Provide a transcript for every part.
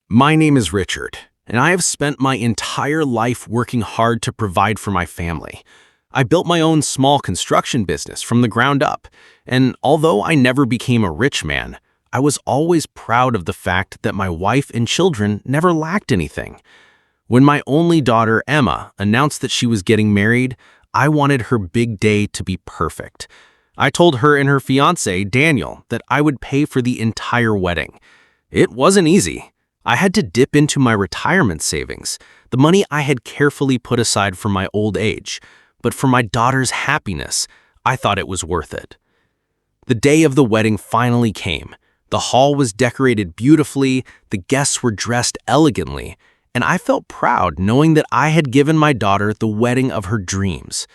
My name is Richard, and I have spent my entire life working hard to provide for my family. I built my own small construction business from the ground up, and although I never became a rich man, I was always proud of the fact that my wife and children never lacked anything. When my only daughter, Emma, announced that she was getting married, I wanted her big day to be perfect. I told her and her fiancé, Daniel, that I would pay for the entire wedding. It wasn't easy. I had to dip into my retirement savings, the money I had carefully put aside for my old age. But for my daughter's happiness, I thought it was worth it. The day of the wedding finally came. The hall was decorated beautifully, the guests were dressed elegantly, and I felt proud knowing that I had given my daughter the wedding of her dreams.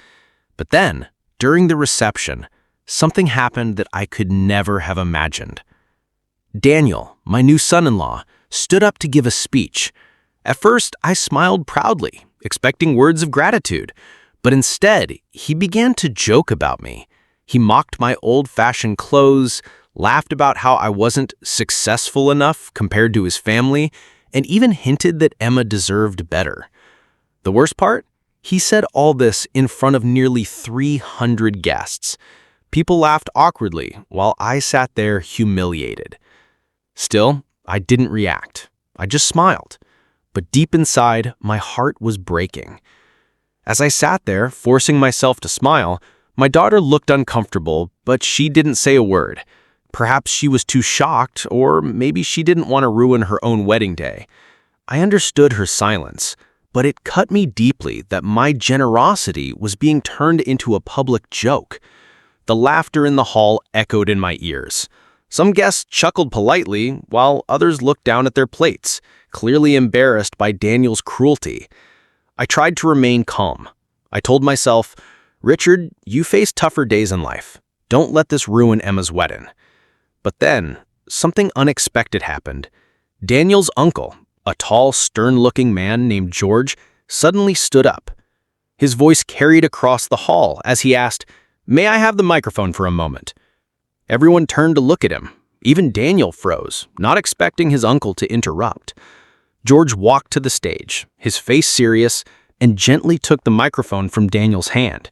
But then, during the reception, something happened that I could never have imagined. Daniel, my new son-in-law, stood up to give a speech. At first, I smiled proudly, expecting words of gratitude, but instead, he began to joke about me. He mocked my old-fashioned clothes, laughed about how I wasn't successful enough compared to his family, and even hinted that Emma deserved better. The worst part? He said all this in front of nearly 300 guests. People laughed awkwardly while I sat there humiliated. Still, I didn't react. I just smiled. But deep inside, my heart was breaking. As I sat there, forcing myself to smile, my daughter looked uncomfortable, but she didn't say a word. Perhaps she was too shocked, or maybe she didn't want to ruin her own wedding day. I understood her silence, but it cut me deeply that my generosity was being turned into a public joke. The laughter in the hall echoed in my ears. Some guests chuckled politely, while others looked down at their plates, clearly embarrassed by Daniel's cruelty. I tried to remain calm. I told myself, Richard, you face tougher days in life. Don't let this ruin Emma's wedding. But then, something unexpected happened. Daniel's uncle, a tall, stern-looking man named George, suddenly stood up. His voice carried across the hall as he asked, "May I have the microphone for a moment?" Everyone turned to look at him. Even Daniel froze, not expecting his uncle to interrupt. George walked to the stage, his face serious, and gently took the microphone from Daniel's hand.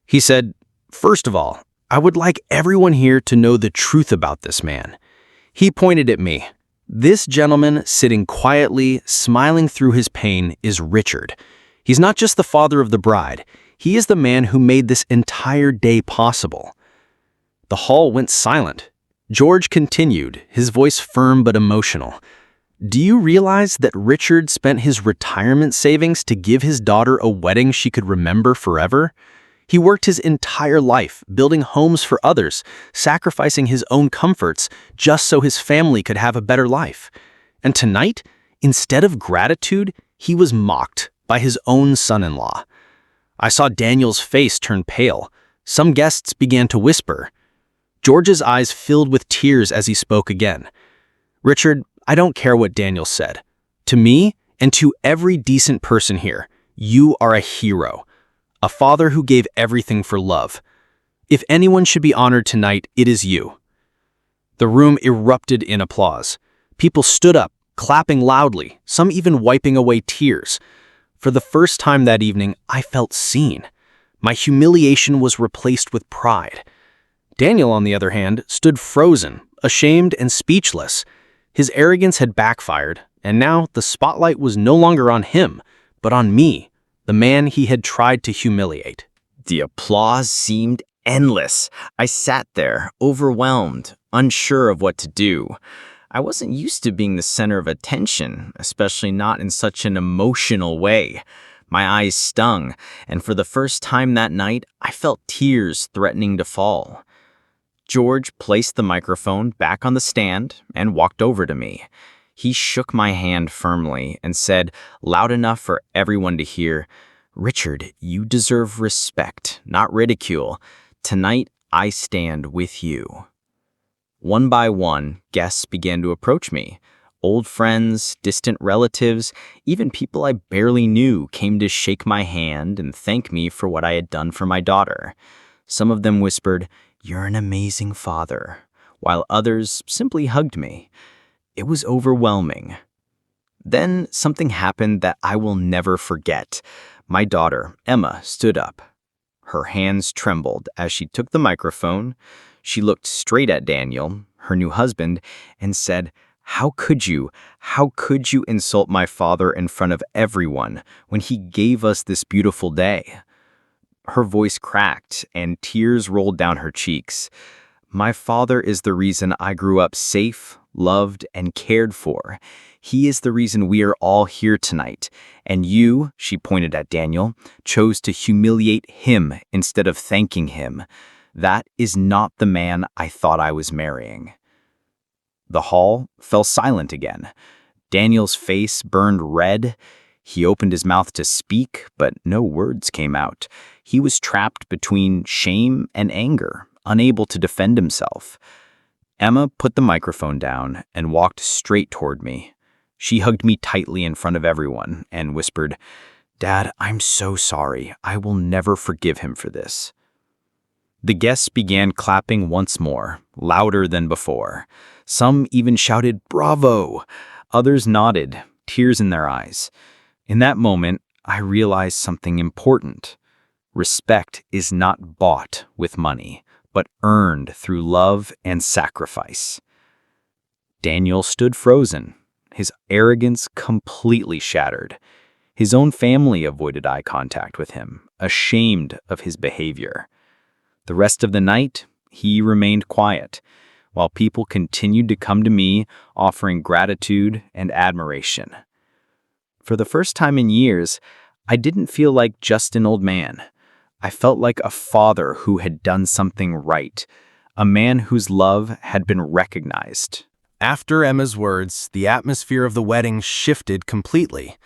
He said, "First of all, I would like everyone here to know the truth about this man." He pointed at me. "This gentleman, sitting quietly, smiling through his pain, is Richard. He's not just the father of the bride. He is the man who made this entire day possible." The hall went silent. George continued, his voice firm but emotional. "Do you realize that Richard spent his retirement savings to give his daughter a wedding she could remember forever? He worked his entire life, building homes for others, sacrificing his own comforts just so his family could have a better life. And tonight, instead of gratitude, he was mocked by his own son-in-law." I saw Daniel's face turn pale. Some guests began to whisper. George's eyes filled with tears as he spoke again. "Richard, I don't care what Daniel said. To me, and to every decent person here, you are a hero. A father who gave everything for love. If anyone should be honored tonight, it is you." The room erupted in applause. People stood up, clapping loudly, some even wiping away tears. For the first time that evening, I felt seen. My humiliation was replaced with pride. Daniel, on the other hand, stood frozen, ashamed and speechless. His arrogance had backfired, and now the spotlight was no longer on him, but on me, the man he had tried to humiliate. The applause seemed endless. I sat there, overwhelmed, unsure of what to do. I wasn't used to being the center of attention, especially not in such an emotional way. My eyes stung, and for the first time that night, I felt tears threatening to fall. George placed the microphone back on the stand and walked over to me. He shook my hand firmly and said, loud enough for everyone to hear, "Richard, you deserve respect, not ridicule. Tonight, I stand with you." One by one, guests began to approach me. Old friends, distant relatives, even people I barely knew came to shake my hand and thank me for what I had done for my daughter. Some of them whispered, "You're an amazing father," while others simply hugged me. It was overwhelming. Then something happened that I will never forget. My daughter, Emma, stood up. Her hands trembled as she took the microphone. She looked straight at Daniel, her new husband, and said, "How could you? How could you insult my father in front of everyone when he gave us this beautiful day?" Her voice cracked and tears rolled down her cheeks. "My father is the reason I grew up safe, loved, and cared for. He is the reason we are all here tonight. And you," she pointed at Daniel, "chose to humiliate him instead of thanking him. That is not the man I thought I was marrying." The hall fell silent again. Daniel's face burned red. He opened his mouth to speak, but no words came out. He was trapped between shame and anger, unable to defend himself. Emma put the microphone down and walked straight toward me. She hugged me tightly in front of everyone and whispered, "Dad, I'm so sorry. I will never forgive him for this." The guests began clapping once more, louder than before. Some even shouted, "Bravo!" Others nodded, tears in their eyes. In that moment, I realized something important. Respect is not bought with money, but earned through love and sacrifice. Daniel stood frozen, his arrogance completely shattered. His own family avoided eye contact with him, ashamed of his behavior. The rest of the night, he remained quiet, while people continued to come to me offering gratitude and admiration. For the first time in years, I didn't feel like just an old man. I felt like a father who had done something right, a man whose love had been recognized. After Emma's words, the atmosphere of the wedding shifted completely.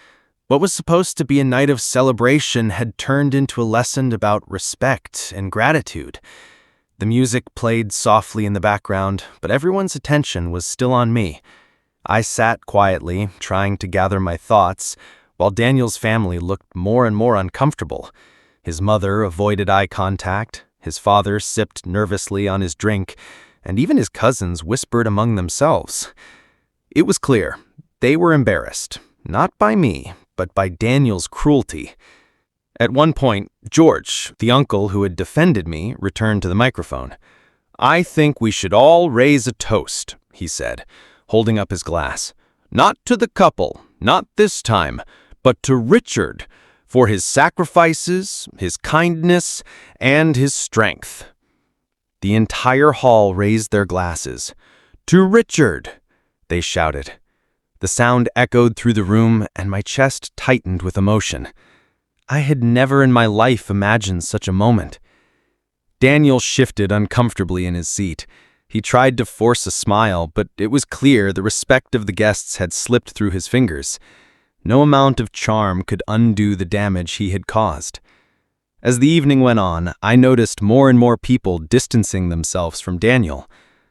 What was supposed to be a night of celebration had turned into a lesson about respect and gratitude. The music played softly in the background, but everyone's attention was still on me. I sat quietly, trying to gather my thoughts, while Daniel's family looked more and more uncomfortable. His mother avoided eye contact, his father sipped nervously on his drink, and even his cousins whispered among themselves. It was clear, they were embarrassed, not by me, but by Daniel's cruelty. At one point, George, the uncle who had defended me, returned to the microphone. "I think we should all raise a toast," he said, holding up his glass. "Not to the couple, not this time, but to Richard, for his sacrifices, his kindness, and his strength." The entire hall raised their glasses. "To Richard!" they shouted. The sound echoed through the room, and my chest tightened with emotion. I had never in my life imagined such a moment. Daniel shifted uncomfortably in his seat. He tried to force a smile, but it was clear the respect of the guests had slipped through his fingers. No amount of charm could undo the damage he had caused. As the evening went on, I noticed more and more people distancing themselves from Daniel.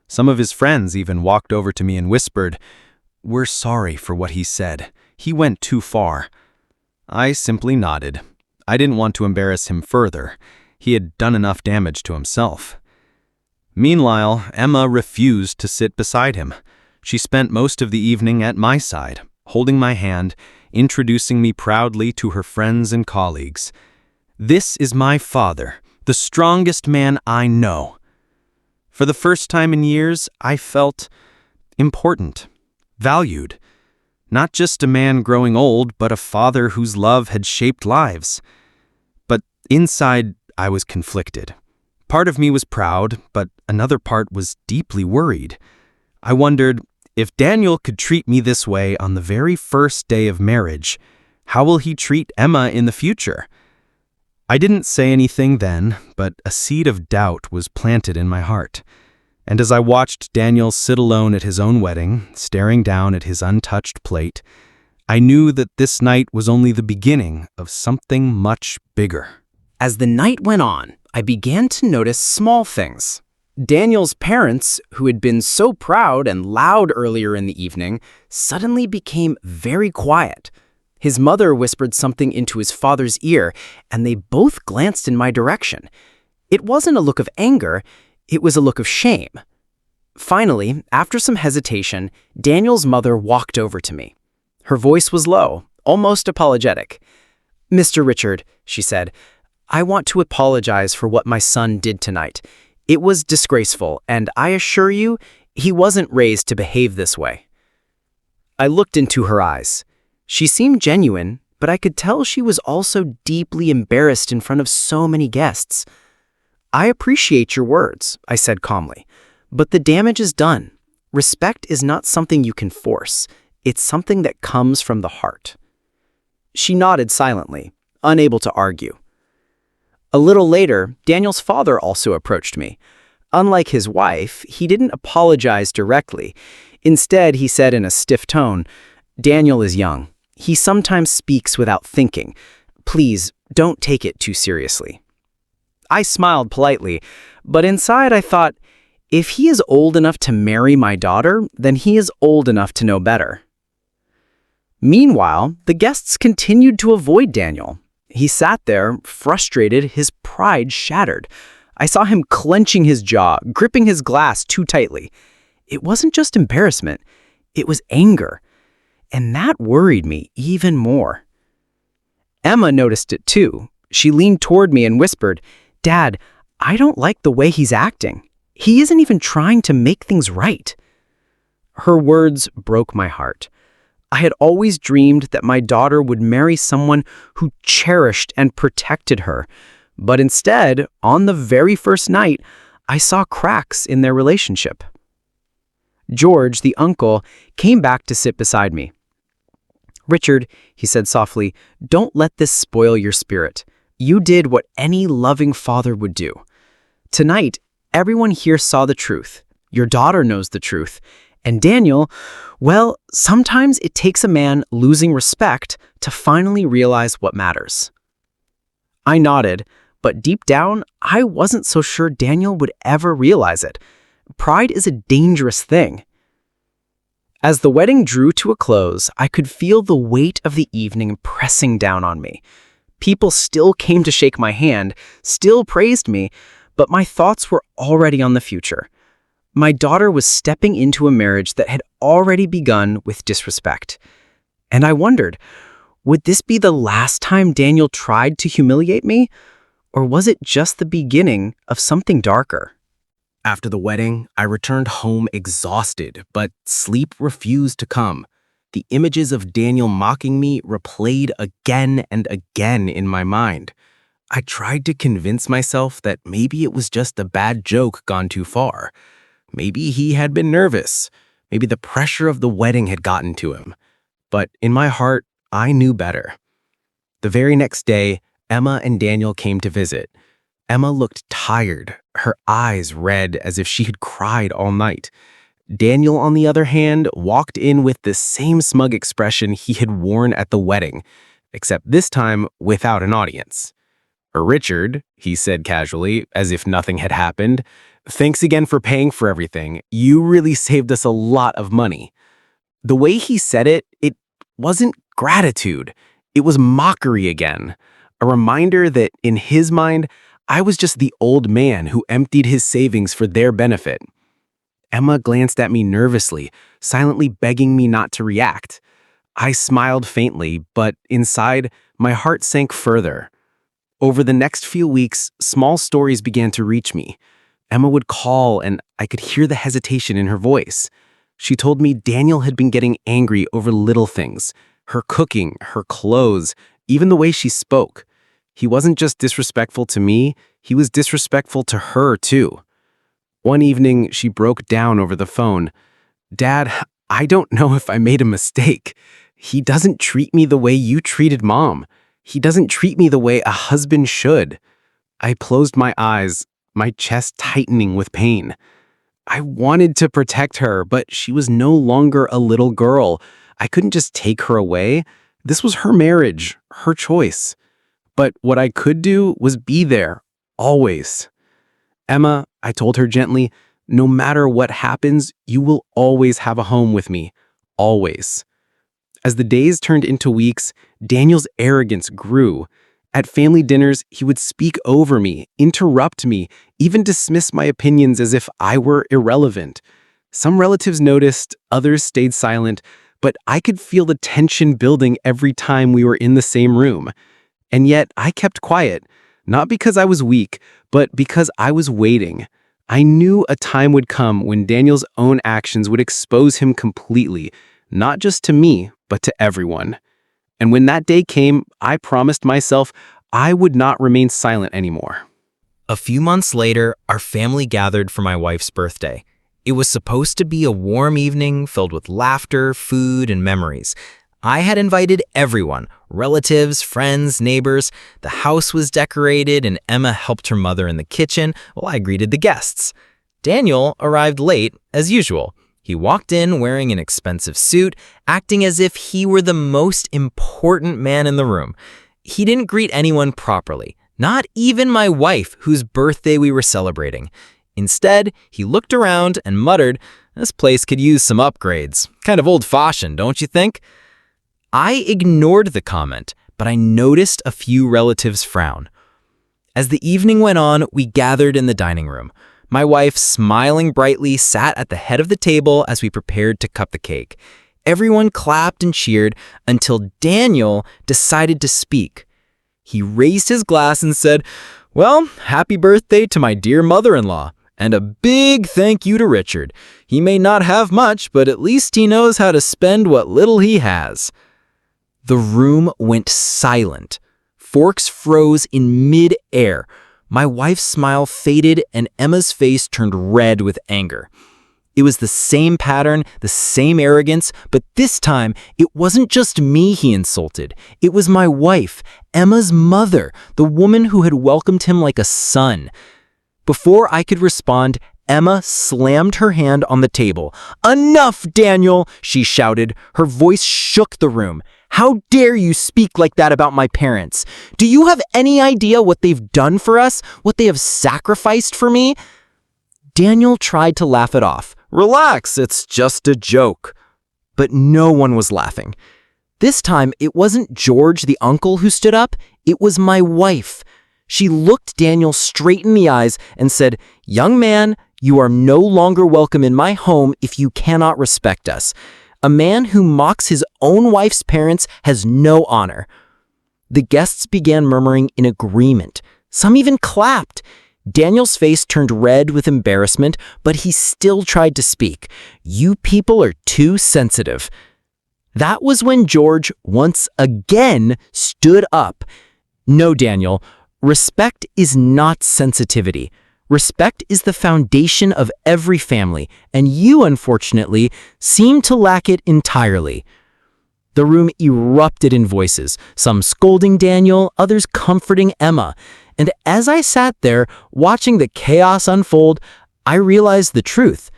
Some of his friends even walked over to me and whispered, "We're sorry for what he said. He went too far." I simply nodded. I didn't want to embarrass him further. He had done enough damage to himself. Meanwhile, Emma refused to sit beside him. She spent most of the evening at my side, holding my hand, introducing me proudly to her friends and colleagues. "This is my father, the strongest man I know." For the first time in years, I felt important, valued. Not just a man growing old, but a father whose love had shaped lives. But inside, I was conflicted. Part of me was proud, but another part was deeply worried. I wondered, if Daniel could treat me this way on the very first day of marriage, how will he treat Emma in the future? I didn't say anything then, but a seed of doubt was planted in my heart. And as I watched Daniel sit alone at his own wedding, staring down at his untouched plate, I knew that this night was only the beginning of something much bigger. As the night went on, I began to notice small things. Daniel's parents, who had been so proud and loud earlier in the evening, suddenly became very quiet. His mother whispered something into his father's ear, and they both glanced in my direction. It wasn't a look of anger, it was a look of shame. Finally, after some hesitation, Daniel's mother walked over to me. Her voice was low, almost apologetic. "Mr. Richard," she said, "I want to apologize for what my son did tonight. It was disgraceful, and I assure you, he wasn't raised to behave this way." I looked into her eyes. She seemed genuine, but I could tell she was also deeply embarrassed in front of so many guests. "I appreciate your words," I said calmly, "but the damage is done. Respect is not something you can force. It's something that comes from the heart." She nodded silently, unable to argue. A little later, Daniel's father also approached me. Unlike his wife, he didn't apologize directly. Instead, he said in a stiff tone, "Daniel is young. He sometimes speaks without thinking. Please, don't take it too seriously." I smiled politely, but inside I thought, if he is old enough to marry my daughter, then he is old enough to know better. Meanwhile, the guests continued to avoid Daniel. He sat there, frustrated, his pride shattered. I saw him clenching his jaw, gripping his glass too tightly. It wasn't just embarrassment, it was anger. And that worried me even more. Emma noticed it too. She leaned toward me and whispered, "Dad, I don't like the way he's acting. He isn't even trying to make things right." Her words broke my heart. I had always dreamed that my daughter would marry someone who cherished and protected her. But instead, on the very first night, I saw cracks in their relationship. George, the uncle, came back to sit beside me. "Richard," he said softly, "don't let this spoil your spirit. You did what any loving father would do. Tonight, everyone here saw the truth. Your daughter knows the truth. And Daniel, well, sometimes it takes a man losing respect to finally realize what matters." I nodded, but deep down, I wasn't so sure Daniel would ever realize it. Pride is a dangerous thing. As the wedding drew to a close, I could feel the weight of the evening pressing down on me. People still came to shake my hand, still praised me, but my thoughts were already on the future. My daughter was stepping into a marriage that had already begun with disrespect. And I wondered, would this be the last time Daniel tried to humiliate me? Or was it just the beginning of something darker? After the wedding, I returned home exhausted, but sleep refused to come. The images of Daniel mocking me replayed again and again in my mind. I tried to convince myself that maybe it was just a bad joke gone too far. Maybe he had been nervous. Maybe the pressure of the wedding had gotten to him. But in my heart, I knew better. The very next day, Emma and Daniel came to visit. Emma looked tired, her eyes red as if she had cried all night. Daniel, on the other hand, walked in with the same smug expression he had worn at the wedding, except this time without an audience. "Richard," he said casually, as if nothing had happened, "thanks again for paying for everything. You really saved us a lot of money." The way he said it, it wasn't gratitude. It was mockery again. A reminder that, in his mind, I was just the old man who emptied his savings for their benefit. Emma glanced at me nervously, silently begging me not to react. I smiled faintly, but inside, my heart sank further. Over the next few weeks, small stories began to reach me. Emma would call, and I could hear the hesitation in her voice. She told me Daniel had been getting angry over little things, her cooking, her clothes, even the way she spoke. He wasn't just disrespectful to me, he was disrespectful to her too. One evening, she broke down over the phone. "Dad, I don't know if I made a mistake. He doesn't treat me the way you treated Mom. He doesn't treat me the way a husband should." I closed my eyes, my chest tightening with pain. I wanted to protect her, but she was no longer a little girl. I couldn't just take her away. This was her marriage, her choice. But what I could do was be there, always. "Emma," I told her gently, "no matter what happens, you will always have a home with me. Always." As the days turned into weeks, Daniel's arrogance grew. At family dinners, he would speak over me, interrupt me, even dismiss my opinions as if I were irrelevant. Some relatives noticed, others stayed silent, but I could feel the tension building every time we were in the same room. And yet I kept quiet, not because I was weak, but because I was waiting. I knew a time would come when Daniel's own actions would expose him completely, not just to me, but to everyone. And when that day came, I promised myself I would not remain silent anymore. A few months later, our family gathered for my wife's birthday. It was supposed to be a warm evening filled with laughter, food, and memories. I had invited everyone, relatives, friends, neighbors. The house was decorated and Emma helped her mother in the kitchen while I greeted the guests. Daniel arrived late, as usual. He walked in wearing an expensive suit, acting as if he were the most important man in the room. He didn't greet anyone properly, not even my wife, whose birthday we were celebrating. Instead, he looked around and muttered, "This place could use some upgrades. Kind of old-fashioned, don't you think?" I ignored the comment, but I noticed a few relatives frown. As the evening went on, we gathered in the dining room. My wife, smiling brightly, sat at the head of the table as we prepared to cut the cake. Everyone clapped and cheered until Daniel decided to speak. He raised his glass and said, "Well, happy birthday to my dear mother-in-law, and a big thank you to Richard. He may not have much, but at least he knows how to spend what little he has." The room went silent. Forks froze in mid-air. My wife's smile faded and Emma's face turned red with anger. It was the same pattern, the same arrogance, but this time it wasn't just me he insulted. It was my wife, Emma's mother, the woman who had welcomed him like a son. Before I could respond, Emma slammed her hand on the table. "Enough, Daniel!" she shouted. Her voice shook the room. "How dare you speak like that about my parents? Do you have any idea what they've done for us? What they have sacrificed for me?" Daniel tried to laugh it off. "Relax, it's just a joke." But no one was laughing. This time, it wasn't George, the uncle, who stood up. It was my wife. She looked Daniel straight in the eyes and said, "Young man, you are no longer welcome in my home if you cannot respect us. A man who mocks his own wife's parents has no honor." The guests began murmuring in agreement. Some even clapped. Daniel's face turned red with embarrassment, but he still tried to speak. "You people are too sensitive." That was when George once again stood up. "No, Daniel, respect is not sensitivity. Respect is the foundation of every family, and you, unfortunately, seem to lack it entirely." The room erupted in voices, some scolding Daniel, others comforting Emma. And as I sat there, watching the chaos unfold, I realized the truth.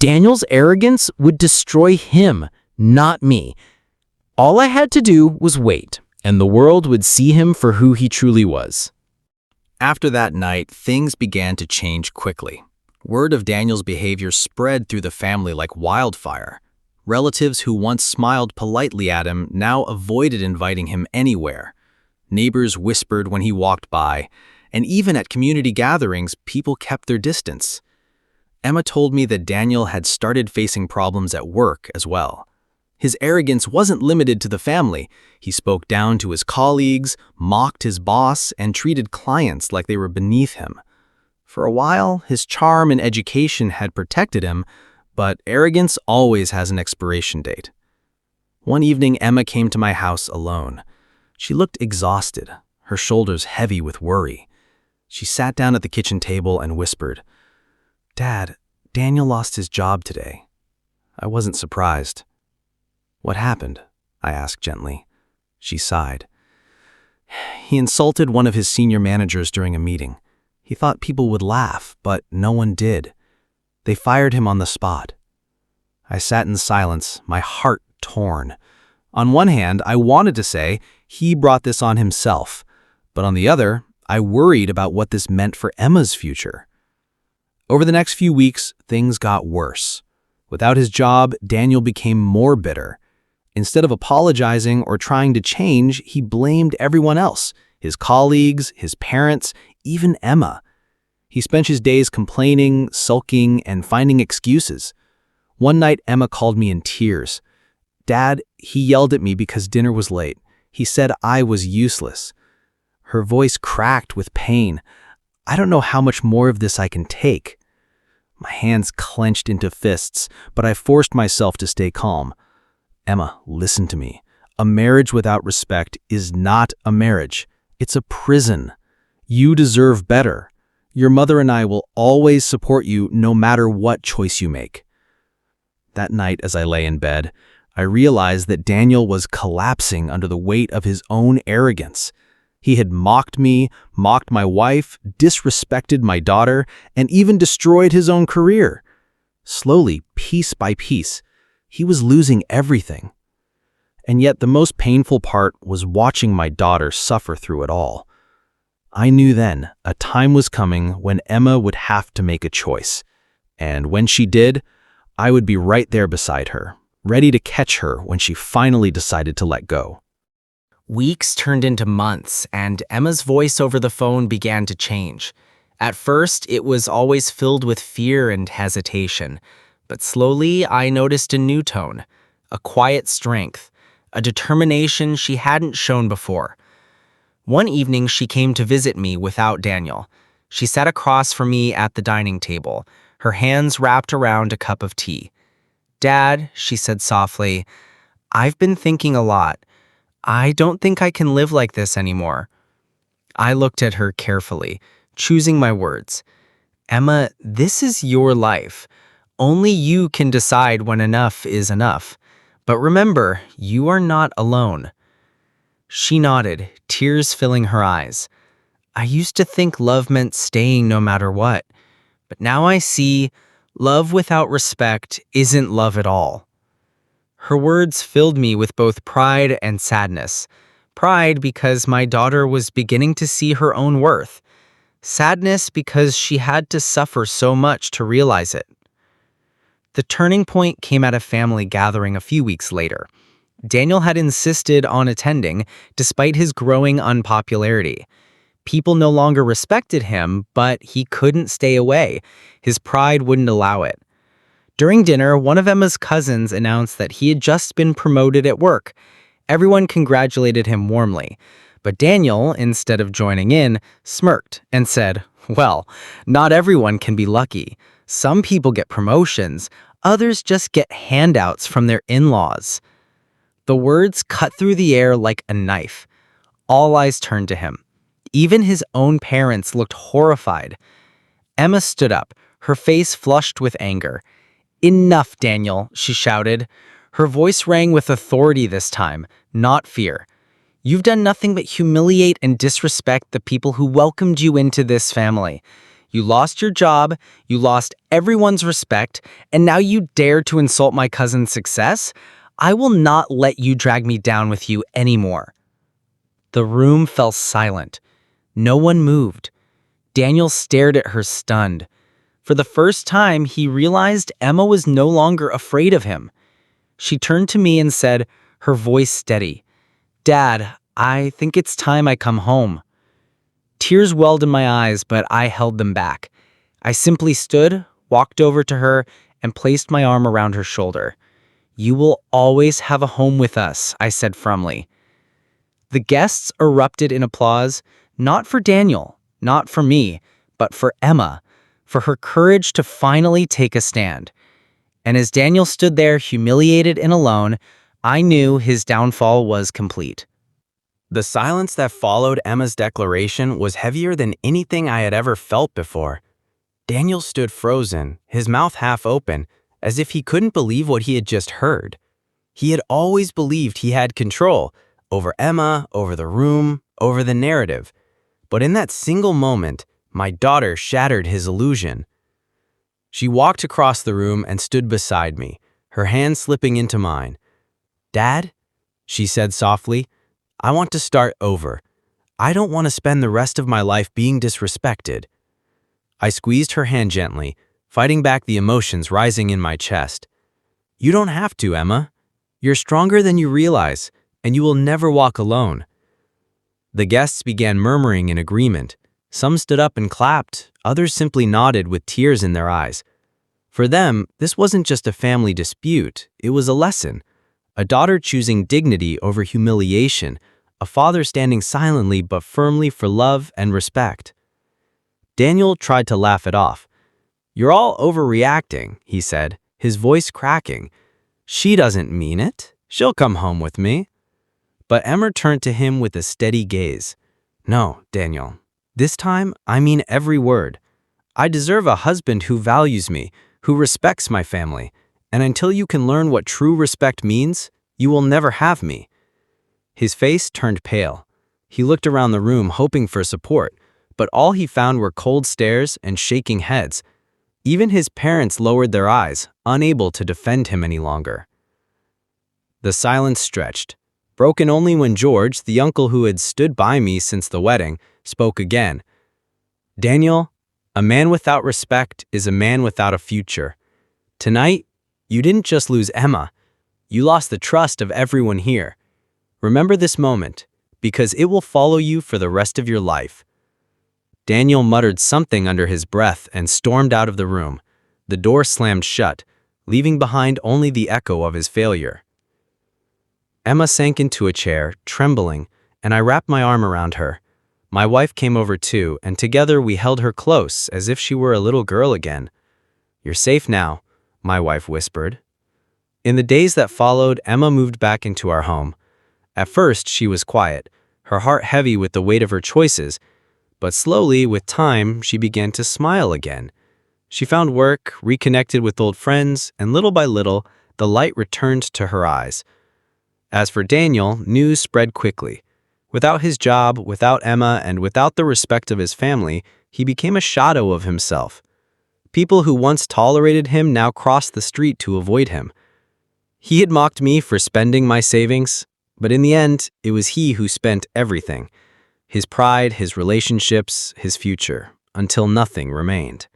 Daniel's arrogance would destroy him, not me. All I had to do was wait, and the world would see him for who he truly was. After that night, things began to change quickly. Word of Daniel's behavior spread through the family like wildfire. Relatives who once smiled politely at him now avoided inviting him anywhere. Neighbors whispered when he walked by, and even at community gatherings, people kept their distance. Emma told me that Daniel had started facing problems at work as well. His arrogance wasn't limited to the family. He spoke down to his colleagues, mocked his boss, and treated clients like they were beneath him. For a while, his charm and education had protected him, but arrogance always has an expiration date. One evening, Emma came to my house alone. She looked exhausted, her shoulders heavy with worry. She sat down at the kitchen table and whispered, "Dad, Daniel lost his job today." I wasn't surprised. "What happened?" I asked gently. She sighed. "He insulted one of his senior managers during a meeting. He thought people would laugh, but no one did. They fired him on the spot." I sat in silence, my heart torn. On one hand, I wanted to say he brought this on himself, but on the other, I worried about what this meant for Emma's future. Over the next few weeks, things got worse. Without his job, Daniel became more bitter. Instead of apologizing or trying to change, he blamed everyone else, his colleagues, his parents, even Emma. He spent his days complaining, sulking, and finding excuses. One night, Emma called me in tears. Dad, he yelled at me because dinner was late. He said I was useless. Her voice cracked with pain. I don't know how much more of this I can take. My hands clenched into fists, but I forced myself to stay calm. Emma, listen to me. A marriage without respect is not a marriage. It's a prison. You deserve better. Your mother and I will always support you no matter what choice you make. That night, as I lay in bed, I realized that Daniel was collapsing under the weight of his own arrogance. He had mocked me, mocked my wife, disrespected my daughter, and even destroyed his own career. Slowly, piece by piece, he was losing everything. And yet the most painful part was watching my daughter suffer through it all. I knew then a time was coming when Emma would have to make a choice. And when she did, I would be right there beside her, ready to catch her when she finally decided to let go. Weeks turned into months, and Emma's voice over the phone began to change. At first, it was always filled with fear and hesitation, but slowly I noticed a new tone, a quiet strength, a determination she hadn't shown before. One evening, she came to visit me without Daniel. She sat across from me at the dining table, her hands wrapped around a cup of tea. "Dad," she said softly, "I've been thinking a lot. I don't think I can live like this anymore." I looked at her carefully, choosing my words. "Emma, this is your life. Only you can decide when enough is enough. But remember, you are not alone." She nodded, tears filling her eyes. "I used to think love meant staying no matter what. But now I see love without respect isn't love at all." Her words filled me with both pride and sadness. Pride because my daughter was beginning to see her own worth. Sadness because she had to suffer so much to realize it. The turning point came at a family gathering a few weeks later. Daniel had insisted on attending, despite his growing unpopularity. People no longer respected him, but he couldn't stay away. His pride wouldn't allow it. During dinner, one of Emma's cousins announced that he had just been promoted at work. Everyone congratulated him warmly. But Daniel, instead of joining in, smirked and said, "Well, not everyone can be lucky. Some people get promotions, others just get handouts from their in-laws." The words cut through the air like a knife. All eyes turned to him. Even his own parents looked horrified. Emma stood up, her face flushed with anger. "Enough, Daniel," she shouted. Her voice rang with authority this time, not fear. "You've done nothing but humiliate and disrespect the people who welcomed you into this family. You lost your job, you lost everyone's respect, and now you dare to insult my cousin's success? I will not let you drag me down with you anymore." The room fell silent. No one moved. Daniel stared at her stunned. For the first time, he realized Emma was no longer afraid of him. She turned to me and said, her voice steady, "Dad, I think it's time I come home." Tears welled in my eyes, but I held them back. I simply stood, walked over to her, and placed my arm around her shoulder. "You will always have a home with us," I said firmly. The guests erupted in applause, not for Daniel, not for me, but for Emma, for her courage to finally take a stand. And as Daniel stood there humiliated and alone, I knew his downfall was complete. The silence that followed Emma's declaration was heavier than anything I had ever felt before. Daniel stood frozen, his mouth half open, as if he couldn't believe what he had just heard. He had always believed he had control over Emma, over the room, over the narrative. But in that single moment, my daughter shattered his illusion. She walked across the room and stood beside me, her hand slipping into mine. "Dad," she said softly, "I want to start over. I don't want to spend the rest of my life being disrespected." I squeezed her hand gently, fighting back the emotions rising in my chest. "You don't have to, Emma. You're stronger than you realize, and you will never walk alone." The guests began murmuring in agreement. Some stood up and clapped, others simply nodded with tears in their eyes. For them, this wasn't just a family dispute, it was a lesson a daughter choosing dignity over humiliation, a father standing silently but firmly for love and respect. Daniel tried to laugh it off. "You're all overreacting," he said, his voice cracking. "She doesn't mean it. She'll come home with me." But Emma turned to him with a steady gaze. "No, Daniel. This time, I mean every word. I deserve a husband who values me, who respects my family, and until you can learn what true respect means, you will never have me." His face turned pale. He looked around the room hoping for support, but all he found were cold stares and shaking heads. Even his parents lowered their eyes, unable to defend him any longer. The silence stretched, broken only when George, the uncle who had stood by me since the wedding, spoke again. "Daniel, a man without respect is a man without a future. Tonight, you didn't just lose Emma, you lost the trust of everyone here. Remember this moment, because it will follow you for the rest of your life." Daniel muttered something under his breath and stormed out of the room. The door slammed shut, leaving behind only the echo of his failure. Emma sank into a chair, trembling, and I wrapped my arm around her. My wife came over too, and together we held her close as if she were a little girl again. "You're safe now," my wife whispered. In the days that followed, Emma moved back into our home. At first, she was quiet, her heart heavy with the weight of her choices, but slowly, with time, she began to smile again. She found work, reconnected with old friends, and little by little, the light returned to her eyes. As for Daniel, news spread quickly. Without his job, without Emma, and without the respect of his family, he became a shadow of himself. People who once tolerated him now crossed the street to avoid him. He had mocked me for spending my savings, but in the end, it was he who spent everything. His pride, his relationships, his future, until nothing remained.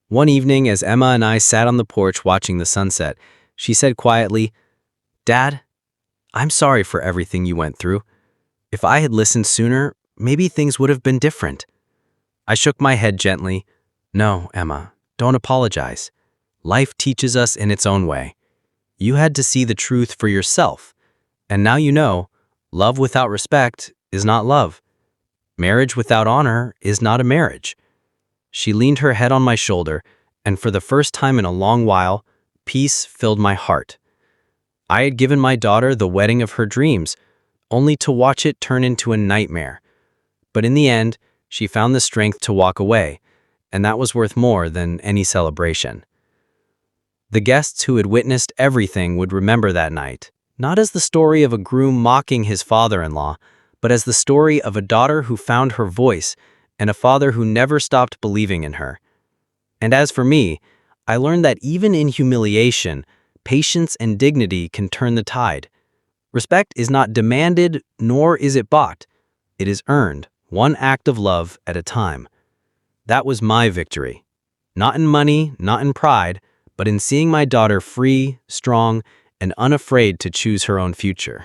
One evening, as Emma and I sat on the porch watching the sunset, she said quietly, "Dad, I'm sorry for everything you went through. If I had listened sooner, maybe things would have been different." I shook my head gently. "No, Emma, don't apologize. Life teaches us in its own way. You had to see the truth for yourself, and now you know, love without respect is not love. Marriage without honor is not a marriage." She leaned her head on my shoulder, and for the first time in a long while, peace filled my heart. I had given my daughter the wedding of her dreams, only to watch it turn into a nightmare. But in the end, she found the strength to walk away, and that was worth more than any celebration. The guests who had witnessed everything would remember that night, not as the story of a groom mocking his father-in-law, but as the story of a daughter who found her voice and a father who never stopped believing in her. And as for me, I learned that even in humiliation, patience and dignity can turn the tide. Respect is not demanded, nor is it bought. It is earned, one act of love at a time. That was my victory. Not in money, not in pride, but in seeing my daughter free, strong, and unafraid to choose her own future.